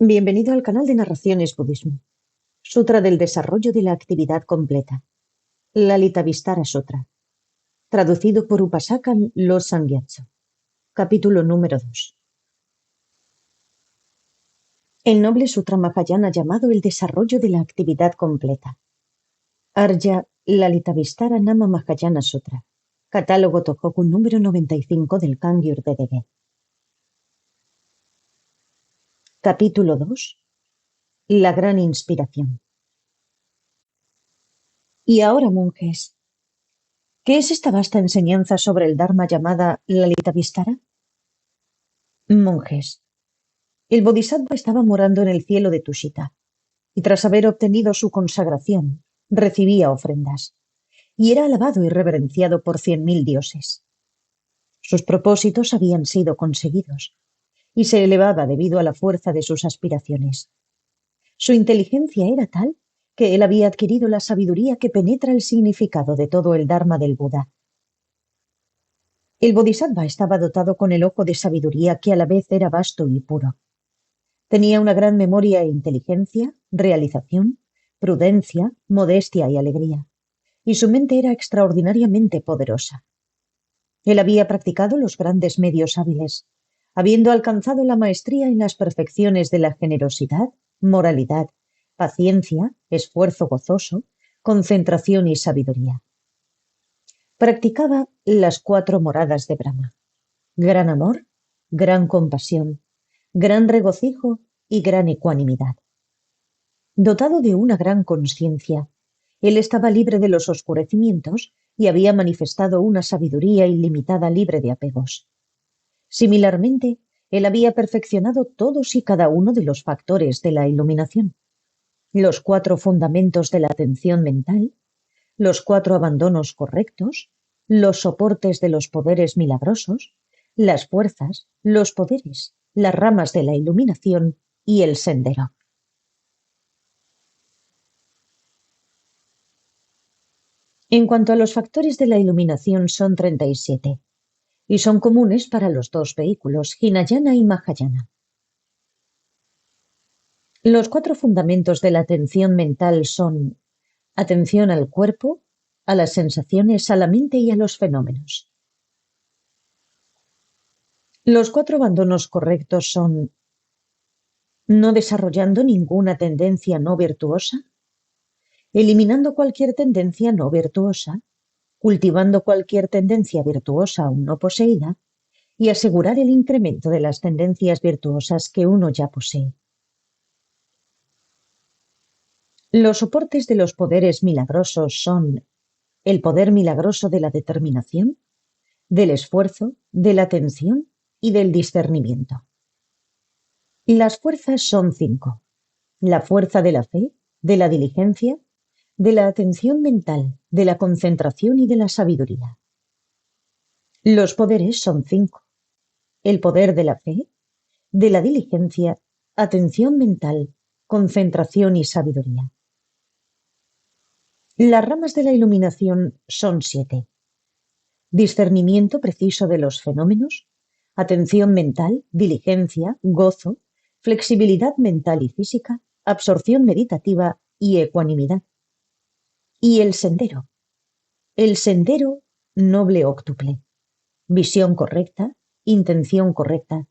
Bienvenido al canal de Narraciones Budismo. Sutra del Desarrollo de la Actividad Completa. Lalitavistara Sutra. Traducido por Upasaka Losang Gyatso. Capítulo número 2. El noble Sutra Mahayana llamado el Desarrollo de la Actividad Completa. Arya Lalitavistara Nama Mahayana Sutra. Catálogo Tohoku número 95 del Kangyur DDG. Capítulo 2. La gran inspiración. Y ahora, monjes, ¿qué es esta vasta enseñanza sobre el Dharma llamada Lalitavistara? Monjes, el Bodhisattva estaba morando en el cielo de Tushita, y tras haber obtenido su consagración, recibía ofrendas, y era alabado y reverenciado por 100.000 dioses. Sus propósitos habían sido conseguidos, y se elevaba debido a la fuerza de sus aspiraciones. Su inteligencia era tal que él había adquirido la sabiduría que penetra el significado de todo el Dharma del Buda. El Bodhisattva estaba dotado con el ojo de sabiduría que a la vez era vasto y puro. Tenía una gran memoria e inteligencia, realización, prudencia, modestia y alegría, y su mente era extraordinariamente poderosa. Él había practicado los grandes medios hábiles, habiendo alcanzado la maestría en las perfecciones de la generosidad, moralidad, paciencia, esfuerzo gozoso, concentración y sabiduría. Practicaba las 4 moradas de Brahma: gran amor, gran compasión, gran regocijo y gran ecuanimidad. Dotado de una gran conciencia, él estaba libre de los oscurecimientos y había manifestado una sabiduría ilimitada libre de apegos. Similarmente, él había perfeccionado todos y cada uno de los factores de la iluminación: los 4 fundamentos de la atención mental, los 4 abandonos correctos, los soportes de los poderes milagrosos, las fuerzas, los poderes, las ramas de la iluminación y el sendero. En cuanto a los factores de la iluminación, son 37, y son comunes para los 2 vehículos, Hinayana y Mahayana. Los 4 fundamentos de la atención mental son atención al cuerpo, a las sensaciones, a la mente y a los fenómenos. Los 4 abandonos correctos son no desarrollando ninguna tendencia no virtuosa, eliminando cualquier tendencia no virtuosa, cultivando cualquier tendencia virtuosa aún no poseída, y asegurar el incremento de las tendencias virtuosas que uno ya posee. Los soportes de los poderes milagrosos son el poder milagroso de la determinación, del esfuerzo, de la atención y del discernimiento. Las fuerzas son 5: la fuerza de la fe, de la diligencia, de la atención mental, de la concentración y de la sabiduría. Los poderes son 5: el poder de la fe, de la diligencia, atención mental, concentración y sabiduría. Las ramas de la iluminación son 7: discernimiento preciso de los fenómenos, atención mental, diligencia, gozo, flexibilidad mental y física, absorción meditativa y ecuanimidad. Y el sendero noble óctuple: visión correcta, intención correcta,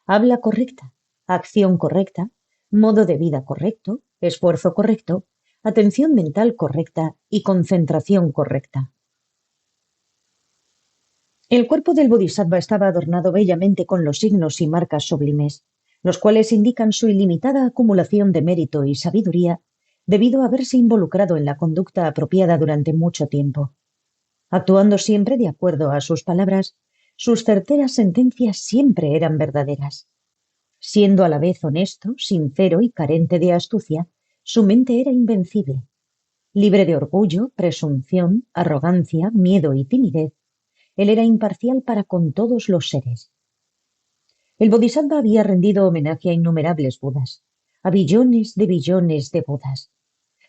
habla correcta, acción correcta, modo de vida correcto, esfuerzo correcto, atención mental correcta y concentración correcta. El cuerpo del Bodhisattva estaba adornado bellamente con los signos y marcas sublimes, los cuales indican su ilimitada acumulación de mérito y sabiduría debido a haberse involucrado en la conducta apropiada durante mucho tiempo. Actuando siempre de acuerdo a sus palabras, sus certeras sentencias siempre eran verdaderas. Siendo a la vez honesto, sincero y carente de astucia, su mente era invencible. Libre de orgullo, presunción, arrogancia, miedo y timidez, él era imparcial para con todos los seres. El Bodhisattva había rendido homenaje a innumerables Budas, a billones de Budas.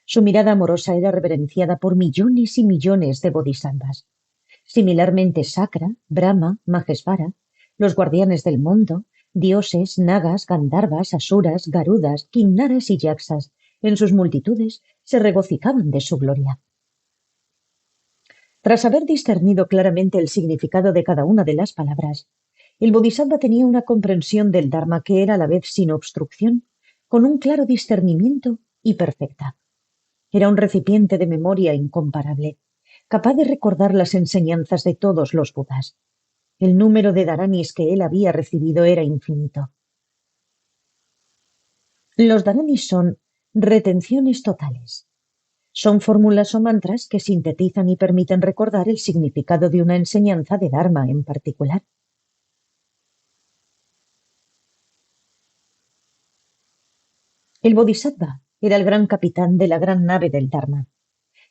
Su mirada amorosa era reverenciada por millones y millones de Bodhisattvas. Similarmente Sakra, Brahma, Mahesvara, los guardianes del mundo, Dioses, nagas, gandharvas, asuras, garudas, kinnaras y yaksas, en sus multitudes, se regocijaban de su gloria. Tras haber discernido claramente el significado de cada una de las palabras, el Bodhisattva tenía una comprensión del Dharma que era a la vez sin obstrucción, con un claro discernimiento y perfecta. Era un recipiente de memoria incomparable, capaz de recordar las enseñanzas de todos los Budas. El número de dharanis que él había recibido era infinito. Los dharanis son retenciones totales. Son fórmulas o mantras que sintetizan y permiten recordar el significado de una enseñanza de Dharma en particular. El Bodhisattva era el gran capitán de la gran nave del Dharma,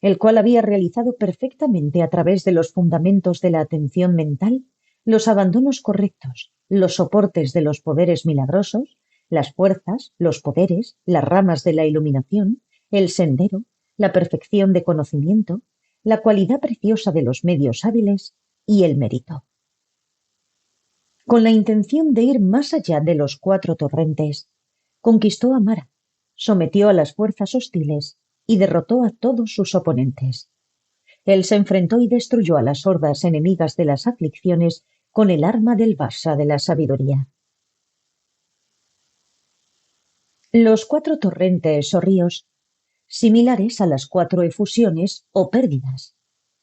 el cual había realizado perfectamente a través de los fundamentos de la atención mental los abandonos correctos, los soportes de los poderes milagrosos, las fuerzas, los poderes, las ramas de la iluminación, el sendero, la perfección de conocimiento, la cualidad preciosa de los medios hábiles y el mérito. Con la intención de ir más allá de los 4 torrentes, conquistó a Mara, sometió a las fuerzas hostiles y derrotó a todos sus oponentes. Él se enfrentó y destruyó a las hordas enemigas de las aflicciones con el arma del Vasa de la sabiduría. Los 4 torrentes o ríos, similares a las 4 efusiones o pérdidas,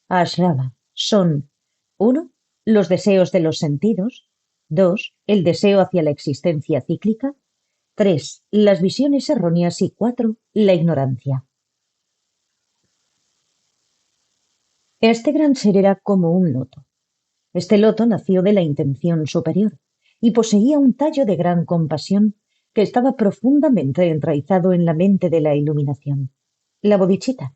Ashrava, son 1. Los deseos de los sentidos, 2. El deseo hacia la existencia cíclica, 3. Las visiones erróneas y 4. La ignorancia. Este gran ser era como un loto. Este loto nació de la intención superior y poseía un tallo de gran compasión que estaba profundamente enraizado en la mente de la iluminación, la bodhicitta.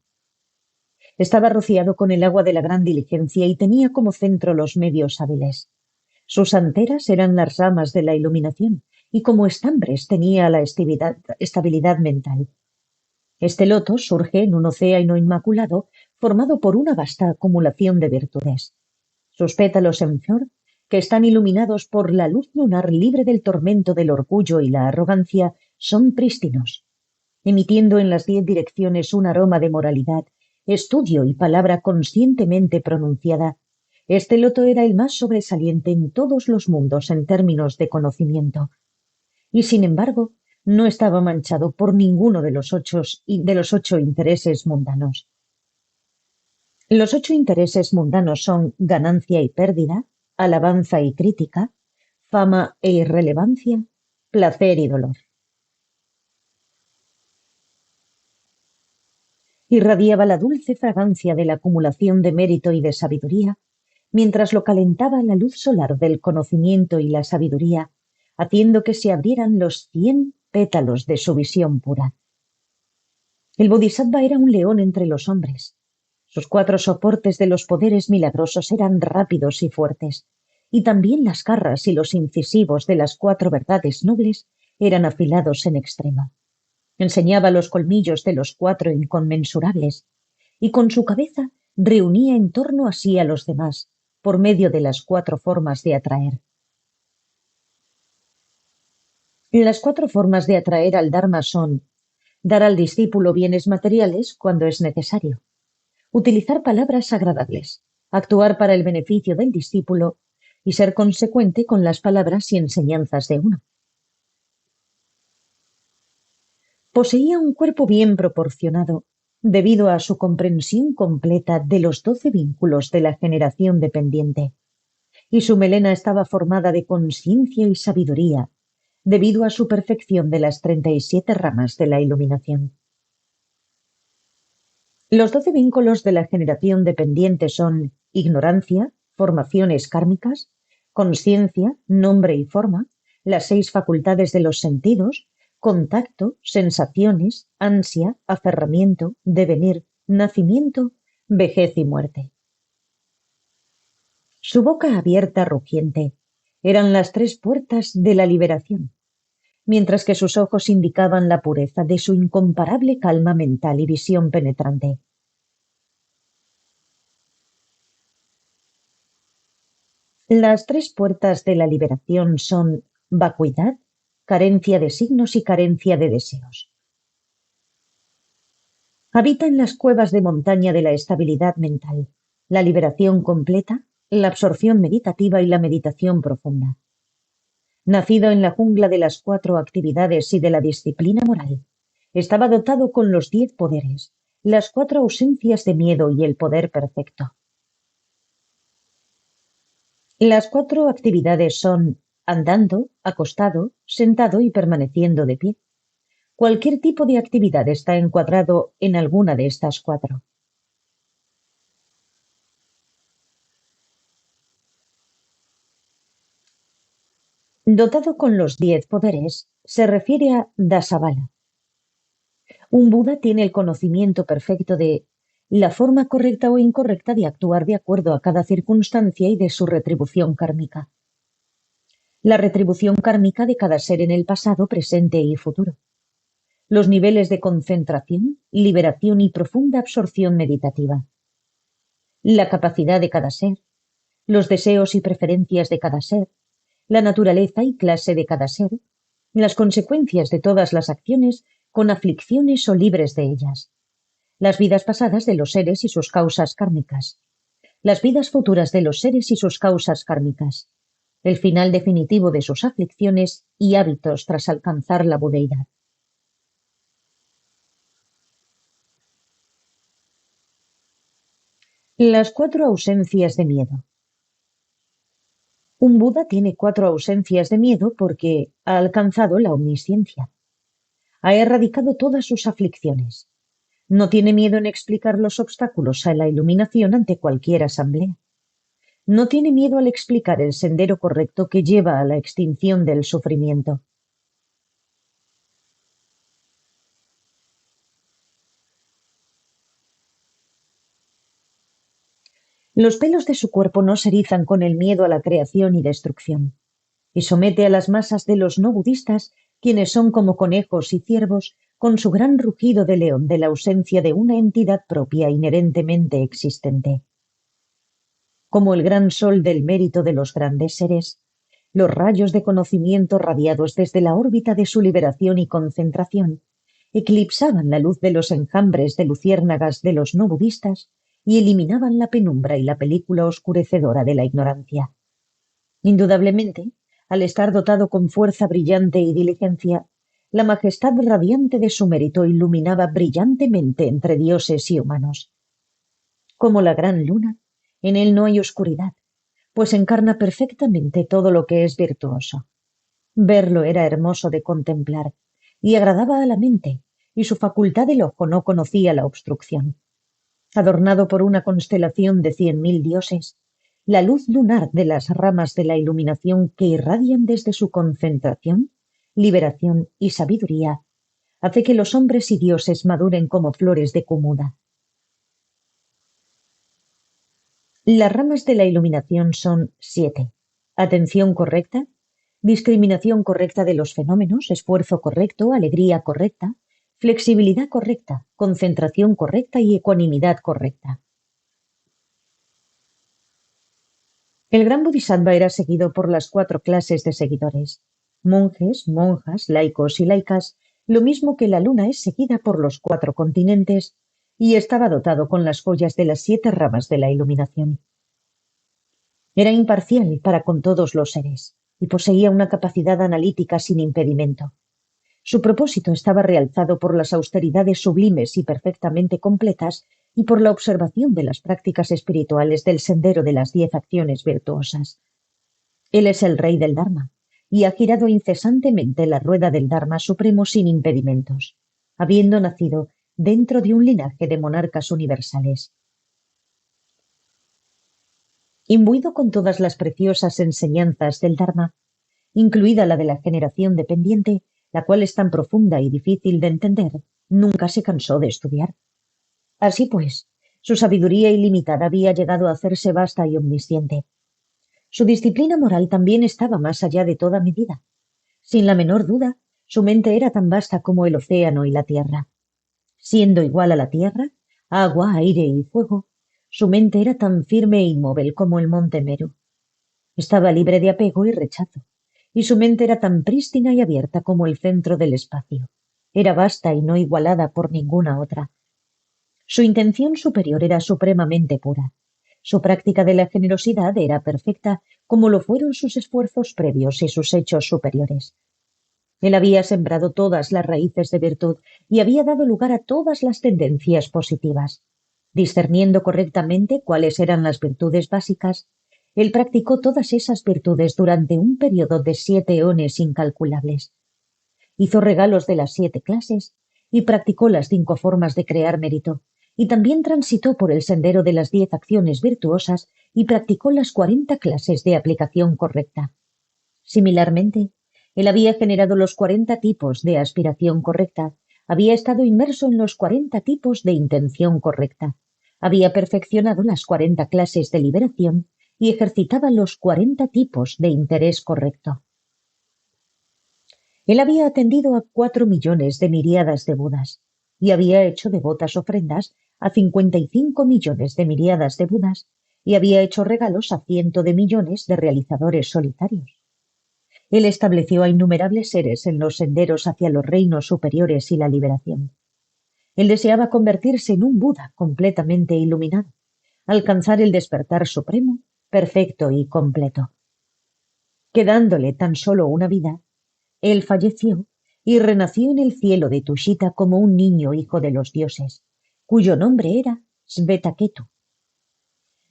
Estaba rociado con el agua de la gran diligencia y tenía como centro los medios hábiles. Sus anteras eran las ramas de la iluminación y como estambres tenía la estabilidad mental. Este loto surge en un océano inmaculado formado por una vasta acumulación de virtudes. Sus pétalos en flor, que están iluminados por la luz lunar libre del tormento del orgullo y la arrogancia, son prístinos, emitiendo en las 10 direcciones un aroma de moralidad, estudio y palabra conscientemente pronunciada. Este loto era el más sobresaliente en todos los mundos en términos de conocimiento. Y sin embargo, no estaba manchado por ninguno de los 8 intereses mundanos. Los 8 intereses mundanos son ganancia y pérdida, alabanza y crítica, fama e irrelevancia, placer y dolor. Irradiaba la dulce fragancia de la acumulación de mérito y de sabiduría, mientras lo calentaba la luz solar del conocimiento y la sabiduría, haciendo que se abrieran los 100 pétalos de su visión pura. El Bodhisattva era un león entre los hombres. Sus 4 soportes de los poderes milagrosos eran rápidos y fuertes, y también las garras y los incisivos de las 4 verdades nobles eran afilados en extremo. Enseñaba los colmillos de los 4 inconmensurables, y con su cabeza reunía en torno a sí a los demás, por medio de las 4 formas de atraer. Las 4 formas de atraer al Dharma son: dar al discípulo bienes materiales cuando es necesario, utilizar palabras agradables, actuar para el beneficio del discípulo y ser consecuente con las palabras y enseñanzas de uno. Poseía un cuerpo bien proporcionado, debido a su comprensión completa de los 12 vínculos de la generación dependiente, y su melena estaba formada de conciencia y sabiduría, debido a su perfección de las 37 ramas de la iluminación. Los 12 vínculos de la generación dependiente son ignorancia, formaciones kármicas, conciencia, nombre y forma, las 6 facultades de los sentidos, contacto, sensaciones, ansia, aferramiento, devenir, nacimiento, vejez y muerte. Su boca abierta rugiente eran las 3 puertas de la liberación, mientras que sus ojos indicaban la pureza de su incomparable calma mental y visión penetrante. Las 3 puertas de la liberación son vacuidad, carencia de signos y carencia de deseos. Habita en las cuevas de montaña de la estabilidad mental, la liberación completa, la absorción meditativa y la meditación profunda. Nacido en la jungla de las 4 actividades y de la disciplina moral, estaba dotado con los 10 poderes, las 4 ausencias de miedo y el poder perfecto. Las 4 actividades son andando, acostado, sentado y permaneciendo de pie. Cualquier tipo de actividad está encuadrado en alguna de estas 4. Dotado con los 10 poderes, se refiere a Dasabala. Un Buda tiene el conocimiento perfecto de la forma correcta o incorrecta de actuar de acuerdo a cada circunstancia y de su retribución kármica. La retribución kármica de cada ser en el pasado, presente y futuro. Los niveles de concentración, liberación y profunda absorción meditativa. La capacidad de cada ser. Los deseos y preferencias de cada ser. La naturaleza y clase de cada ser. Las consecuencias de todas las acciones con aflicciones o libres de ellas. Las vidas pasadas de los seres y sus causas kármicas. Las vidas futuras de los seres y sus causas kármicas. El final definitivo de sus aflicciones y hábitos tras alcanzar la budeidad. Las 4 ausencias de miedo. Un Buda tiene 4 ausencias de miedo porque ha alcanzado la omnisciencia. Ha erradicado todas sus aflicciones. No tiene miedo en explicar los obstáculos a la iluminación ante cualquier asamblea. No tiene miedo al explicar el sendero correcto que lleva a la extinción del sufrimiento. Los pelos de su cuerpo no se erizan con el miedo a la creación y destrucción, y somete a las masas de los no budistas, quienes son como conejos y ciervos, con su gran rugido de león de la ausencia de una entidad propia inherentemente existente. Como el gran sol del mérito de los grandes seres, los rayos de conocimiento radiados desde la órbita de su liberación y concentración eclipsaban la luz de los enjambres de luciérnagas de los no budistas y eliminaban la penumbra y la película oscurecedora de la ignorancia. Indudablemente, al estar dotado con fuerza brillante y diligencia, la majestad radiante de su mérito iluminaba brillantemente entre dioses y humanos. Como la gran luna, en él no hay oscuridad, pues encarna perfectamente todo lo que es virtuoso. Verlo era hermoso de contemplar y agradaba a la mente, y su facultad del ojo no conocía la obstrucción. Adornado por una constelación de 100.000 dioses, la luz lunar de las ramas de la iluminación que irradian desde su concentración, liberación y sabiduría, hace que los hombres y dioses maduren como flores de Kumuda. Las ramas de la iluminación son 7. Atención correcta, discriminación correcta de los fenómenos, esfuerzo correcto, alegría correcta, flexibilidad correcta, concentración correcta y ecuanimidad correcta. El gran bodhisattva era seguido por las 4 clases de seguidores: monjes, monjas, laicos y laicas, lo mismo que la luna es seguida por los 4 continentes, y estaba dotado con las joyas de las 7 ramas de la iluminación. Era imparcial para con todos los seres, y poseía una capacidad analítica sin impedimento. Su propósito estaba realzado por las austeridades sublimes y perfectamente completas y por la observación de las prácticas espirituales del sendero de las 10 acciones virtuosas. Él es el rey del Dharma, y ha girado incesantemente la rueda del Dharma supremo sin impedimentos, habiendo nacido dentro de un linaje de monarcas universales. Imbuido con todas las preciosas enseñanzas del Dharma, incluida la de la generación dependiente, la cual es tan profunda y difícil de entender, nunca se cansó de estudiar. Así pues, su sabiduría ilimitada había llegado a hacerse vasta y omnisciente. Su disciplina moral también estaba más allá de toda medida. Sin la menor duda, su mente era tan vasta como el océano y la tierra. Siendo igual a la tierra, agua, aire y fuego, su mente era tan firme e inmóvil como el monte Meru. Estaba libre de apego y rechazo, y su mente era tan prístina y abierta como el centro del espacio. Era vasta y no igualada por ninguna otra. Su intención superior era supremamente pura. Su práctica de la generosidad era perfecta, como lo fueron sus esfuerzos previos y sus hechos superiores. Él había sembrado todas las raíces de virtud y había dado lugar a todas las tendencias positivas. Discerniendo correctamente cuáles eran las virtudes básicas, él practicó todas esas virtudes durante un periodo de 7 eones incalculables. Hizo regalos de las 7 clases y practicó las 5 formas de crear mérito, y también transitó por el sendero de las 10 acciones virtuosas y practicó las 40 clases de aplicación correcta. Similarmente, él había generado los 40 tipos de aspiración correcta, había estado inmerso en los 40 tipos de intención correcta, había perfeccionado las 40 clases de liberación y ejercitaba los 40 tipos de interés correcto. Él había atendido a 4 millones de miríadas de Budas y había hecho devotas ofrendas a 55 millones de miríadas de Budas y había hecho regalos a 100 de millones de realizadores solitarios. Él estableció a innumerables seres en los senderos hacia los reinos superiores y la liberación. Él deseaba convertirse en un Buda completamente iluminado, alcanzar el despertar supremo, perfecto y completo. Quedándole tan solo una vida, él falleció y renació en el cielo de Tushita como un niño hijo de los dioses, cuyo nombre era Svetaketu.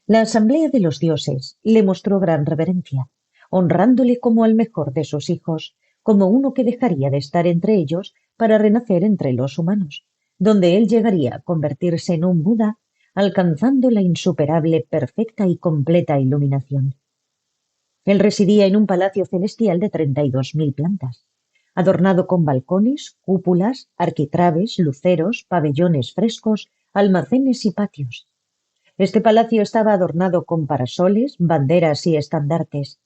La asamblea de los dioses le mostró gran reverencia, honrándole como al mejor de sus hijos, como uno que dejaría de estar entre ellos para renacer entre los humanos, donde él llegaría a convertirse en un Buda, alcanzando la insuperable, perfecta y completa iluminación. Él residía en un palacio celestial de 32.000 plantas, adornado con balcones, cúpulas, arquitraves, luceros, pabellones frescos, almacenes y patios. Este palacio estaba adornado con parasoles, banderas y estandartes.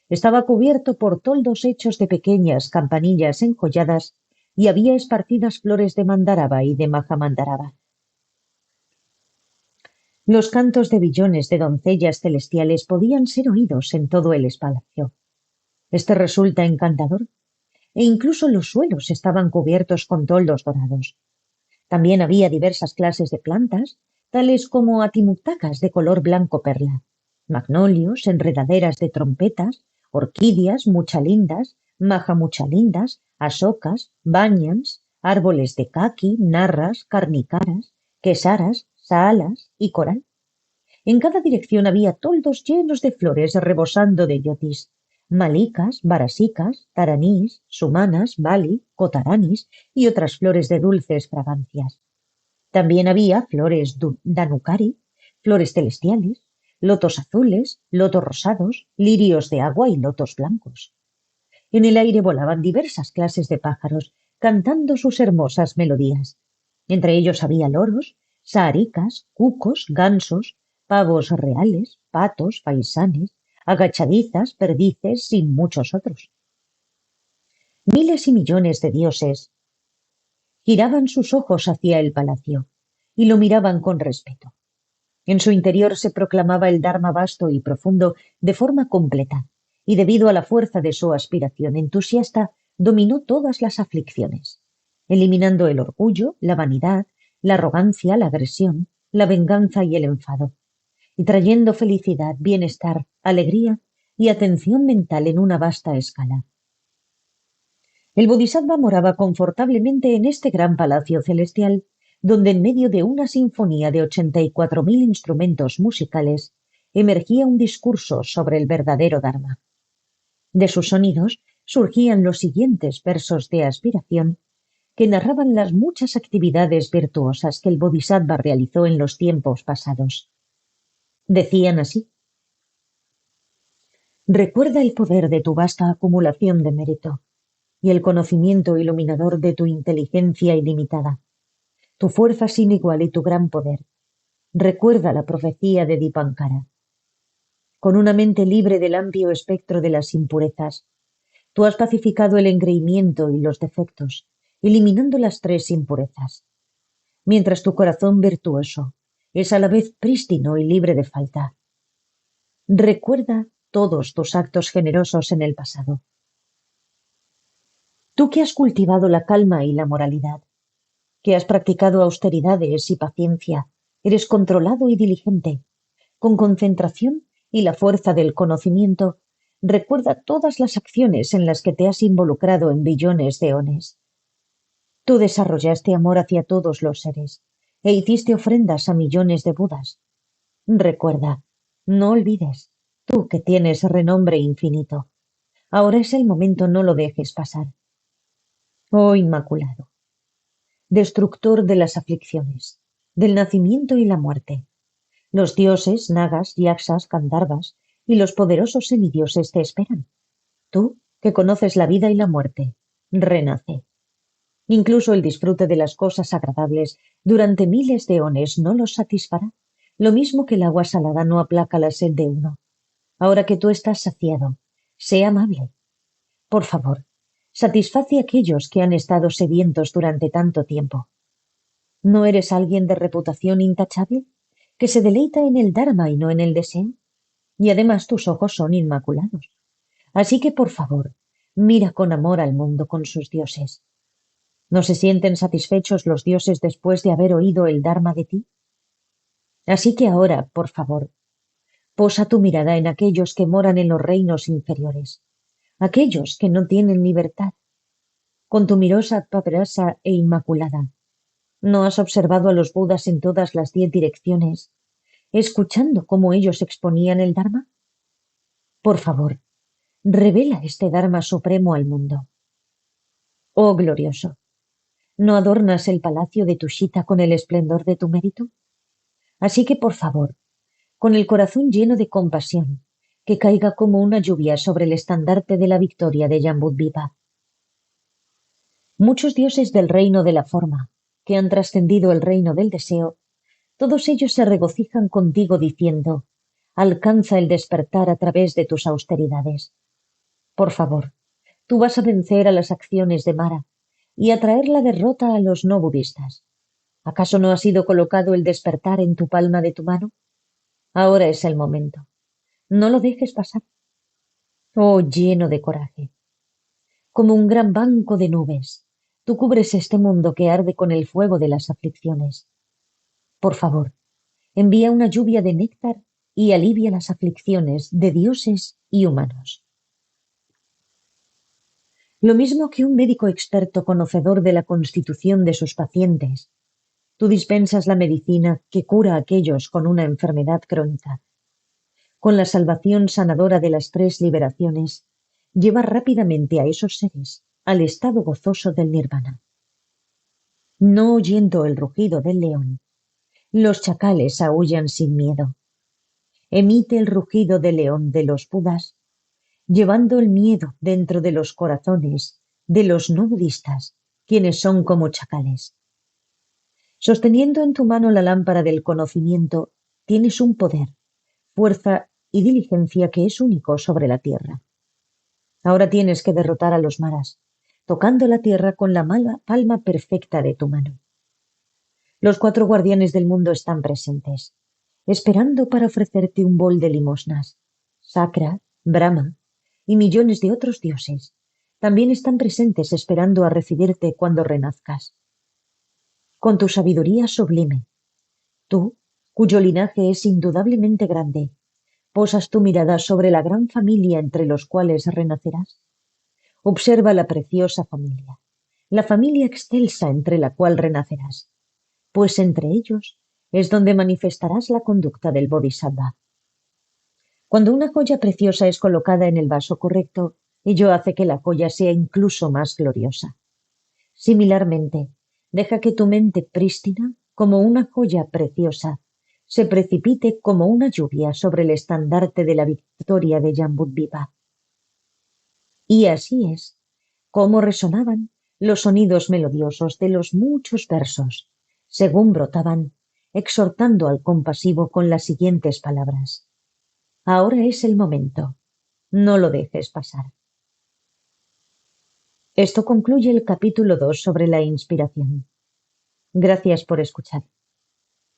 Estaba cubierto por toldos hechos de pequeñas campanillas enjolladas y había esparcidas flores de mandaraba y de majamandaraba. Los cantos de billones de doncellas celestiales podían ser oídos en todo el palacio. Este resulta encantador, e incluso los suelos estaban cubiertos con toldos dorados. También había diversas clases de plantas, tales como atimuctacas de color blanco perla, magnolios, enredaderas de trompetas, orquídeas muchalindas, majamuchalindas, asocas, banyans, árboles de caqui, narras, carnicaras, quesaras, saalas y coral. En cada dirección había toldos llenos de flores rebosando de yotis, malicas, barasicas, taranís, sumanas, bali, cotaranis y otras flores de dulces fragancias. También había flores danukari, flores celestiales, lotos azules, lotos rosados, lirios de agua y lotos blancos. En el aire volaban diversas clases de pájaros, cantando sus hermosas melodías. Entre ellos había loros, saharicas, cucos, gansos, pavos reales, patos, faisanes, agachadizas, perdices y muchos otros. Miles y millones de dioses giraban sus ojos hacia el palacio y lo miraban con respeto. En su interior se proclamaba el Dharma vasto y profundo de forma completa, y debido a la fuerza de su aspiración entusiasta, dominó todas las aflicciones, eliminando el orgullo, la vanidad, la arrogancia, la agresión, la venganza y el enfado, y trayendo felicidad, bienestar, alegría y atención mental en una vasta escala. El Bodhisattva moraba confortablemente en este gran palacio celestial, donde en medio de una sinfonía de 84.000 instrumentos musicales emergía un discurso sobre el verdadero Dharma. De sus sonidos surgían los siguientes versos de aspiración que narraban las muchas actividades virtuosas que el Bodhisattva realizó en los tiempos pasados. Decían así: recuerda el poder de tu vasta acumulación de mérito y el conocimiento iluminador de tu inteligencia ilimitada, tu fuerza sin igual y tu gran poder. Recuerda la profecía de Dipankara. Con una mente libre del amplio espectro de las impurezas, tú has pacificado el engreimiento y los defectos, eliminando las 3 impurezas. Mientras tu corazón virtuoso es a la vez prístino y libre de falta. Recuerda todos tus actos generosos en el pasado Tú que has cultivado la calma y la moralidad, que has practicado austeridades y paciencia, eres controlado y diligente, con concentración y la fuerza del conocimiento, recuerda todas las acciones en las que te has involucrado en billones de eones. Tú desarrollaste amor hacia todos los seres e hiciste ofrendas a millones de Budas. Recuerda, no olvides, tú que tienes renombre infinito. Ahora es el momento, no lo dejes pasar. Oh Inmaculado, destructor de las aflicciones, del nacimiento y la muerte. Los dioses, nagas, yaksas, gandharvas y los poderosos semidioses te esperan. Tú, que conoces la vida y la muerte, renace. Incluso el disfrute de las cosas agradables durante miles de eones no los satisfará, lo mismo que el agua salada no aplaca la sed de uno. Ahora que tú estás saciado, sé amable. Por favor, satisface a aquellos que han estado sedientos durante tanto tiempo. ¿No eres alguien de reputación intachable, que se deleita en el Dharma y no en el deseo? Y además tus ojos son inmaculados. Así que, por favor, mira con amor al mundo con sus dioses. ¿No se sienten satisfechos los dioses después de haber oído el Dharma de ti? Así que ahora, por favor, posa tu mirada en aquellos que moran en los reinos inferiores, aquellos que no tienen libertad. Con tu mirosa padrasa e inmaculada, ¿no has observado a los Budas en todas las 10 direcciones, escuchando cómo ellos exponían el Dharma? Por favor, revela este Dharma supremo al mundo. Oh glorioso, ¿no adornas el palacio de Tushita con el esplendor de tu mérito? Así que, por favor, con el corazón lleno de compasión, que caiga como una lluvia sobre el estandarte de la victoria de Jambudvipa. Muchos dioses del reino de la forma, que han trascendido el reino del deseo, todos ellos se regocijan contigo diciendo, alcanza el despertar a través de tus austeridades. Por favor, tú vas a vencer a las acciones de Mara y a traer la derrota a los no budistas. ¿Acaso no ha sido colocado el despertar en tu palma de tu mano? Ahora es el momento. No lo dejes pasar. Oh, lleno de coraje. Como un gran banco de nubes, tú cubres este mundo que arde con el fuego de las aflicciones. Por favor, envía una lluvia de néctar y alivia las aflicciones de dioses y humanos. Lo mismo que un médico experto conocedor de la constitución de sus pacientes, tú dispensas la medicina que cura a aquellos con una enfermedad crónica. Con la salvación sanadora de las 3 liberaciones, lleva rápidamente a esos seres al estado gozoso del nirvana. No oyendo el rugido del león, los chacales aúllan sin miedo. Emite el rugido del león de los Budas, llevando el miedo dentro de los corazones de los no budistas, quienes son como chacales. Sosteniendo en tu mano la lámpara del conocimiento, tienes un poder, fuerza y diligencia que es único sobre la tierra. Ahora tienes que derrotar a los maras, tocando la tierra con la palma perfecta de tu mano. Los 4 guardianes del mundo están presentes, esperando para ofrecerte un bol de limosnas. Sakra, Brahma y millones de otros dioses también están presentes esperando a recibirte cuando renazcas. Con tu sabiduría sublime, tú, cuyo linaje es indudablemente grande, posas tu mirada sobre la gran familia entre los cuales renacerás. Observa la preciosa familia, la familia excelsa entre la cual renacerás, pues entre ellos es donde manifestarás la conducta del Bodhisattva. Cuando una joya preciosa es colocada en el vaso correcto, ello hace que la joya sea incluso más gloriosa. Similarmente, deja que tu mente prístina, como una joya preciosa, se precipite como una lluvia sobre el estandarte de la victoria de Jambudvipa. Y así es como resonaban los sonidos melodiosos de los muchos versos, según brotaban, exhortando al compasivo con las siguientes palabras. Ahora es el momento. No lo dejes pasar. Esto concluye el capítulo 2 sobre la inspiración. Gracias por escuchar.